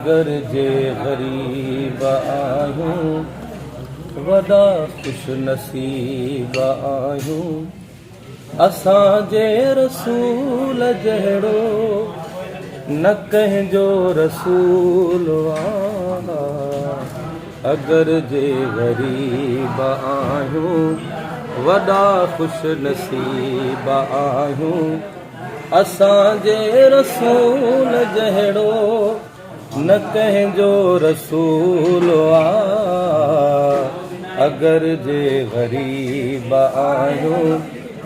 अगर जे ग़रीब आहियूं वॾा ख़ुश नसीब आहियूं असांजे रसूल जहिड़ो न कंहिंजो रसूल आ। अगर जे ग़रीब आहियूं वॾा ख़ुश नसीब आहियूं असांजे रसूल जहिड़ो न कंहिंजो रसूल आ। अगर जे ग़रीब आहियूं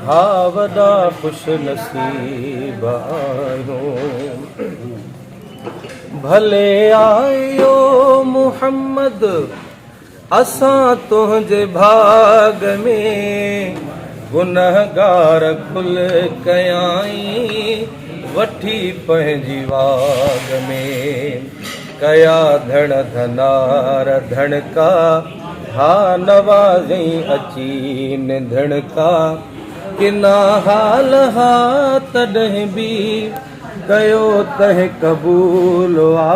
हा वॾा ख़ुश नसीब आहियूं। भले आयो मुहम्मद असां तुंहिंजे भाग में गुनहगार खुल कयाई वठी पंहिंजी वाग में कया धण धनार धणका हा नवाज़ई अची निधणका किना हाल हा तॾहिं बि कयो तह क़बूल आ।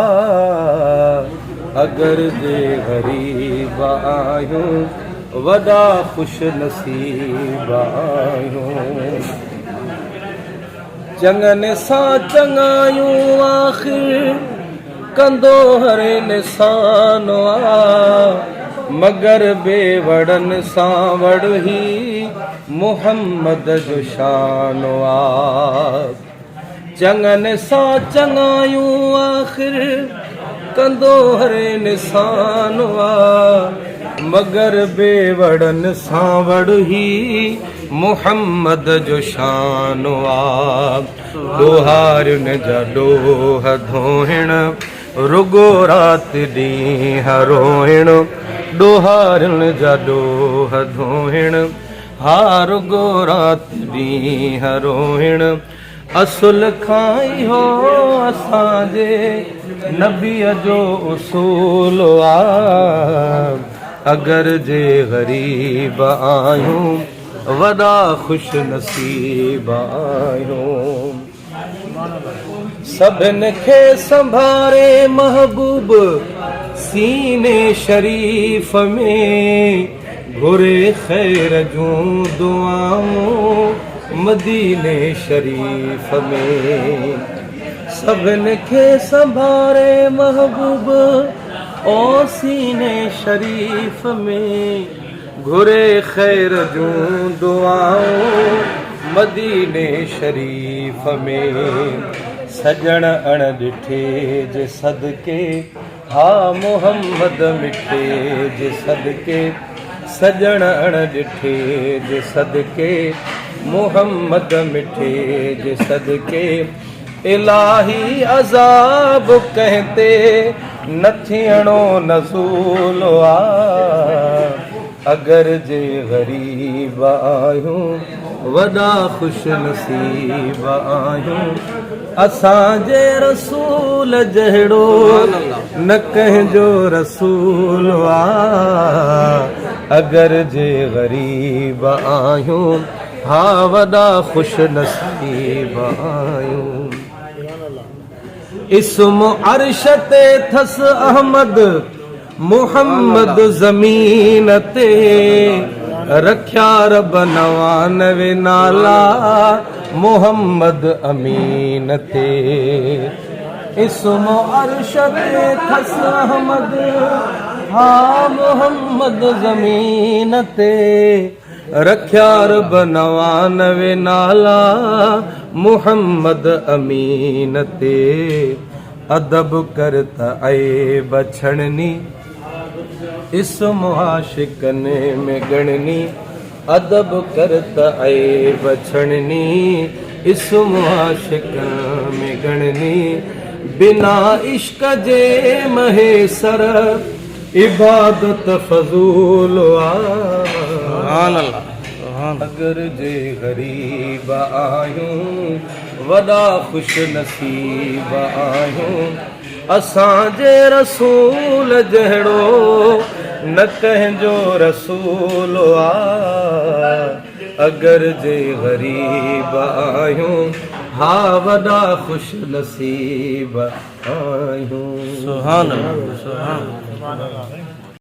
अगर जे ग़रीब आहियूं वॾा ख़ुश नसीब आहियूं। चङनि सां चङायूं आख़िर कंदो हर इंसान आ मगर बेवड़नि सां वड़ ही मुहम्मद जो शान आ। चङनि सां चङायूं आख़िर कंदो हर इंसान आ मगर बेवड़नि सां वड़ ही मुहम्मद जो शान आ। ॾोहारियुनि जा ॾोह धोइण रुगो राति ॾींहुं रोइण ॾोहारियुनि जा ॾोह धोइण हा रुगो राति ॾींहुं रोइण असुल खां इहो असांजे नबीअ जो उसूल आ। अगर जे ग़रीब आहियूं वॾा ख़ुश नसीब आहियूं। सभिनि खे संभारे महबूब सीने शरीफ़ में घुरे ख़ैर जूं दुआऊं मदीने शरीफ़ में। सभिनि खे संभारे महबूब ओ सीने शरीफ़ में घुरे ख़ैर जूं दुआऊं मदीने शरीफ़ में। सजण अण ॾिठे जे सदके हा मुहम्मद मिठे जे सदके सजण अण ॾिठे जे सदके मुहम्मद मिठे जे सदके इलाही अज़ाब कहते न थियणो नज़ूल आ। अगर जे ग़रीब आहियूं वॾा ख़ुश नसीब आहियूं असांजे रसूल जहिड़ो न कंहिंजो रसूल आ। अगर जे ग़रीब आहियूं हा वॾा ख़ुश नसीब आहियूं। इस्म अर्श ते थस अहमद मुहम्मद ज़मीन ते रखिया रब 99 नाला मुहम्मद अमीन ते। इस्म अर्श ते थस अहमद हा मुहम्मद ज़मीन ते रखिया रब 99 नाला मुहम्मद अमीन ते। अदब करत ऐब छड़नी इस्म आशिकने में गणनी अदब करत ऐब छड़नी इस्म आशिकन में गणनी बिना इश्क जे महेसर इबादत फजूल आ। अगर जे ग़रीब आहियूं वॾा ख़ुश नसीब आहियूं असांजे रसूल जहिड़ो न कंहिंजो रसूल आ। अगर जे ग़रीब आहियूं हा वॾा ख़ुश नसीब आहियूं। सुभान अल्लाह, सुभान अल्लाह।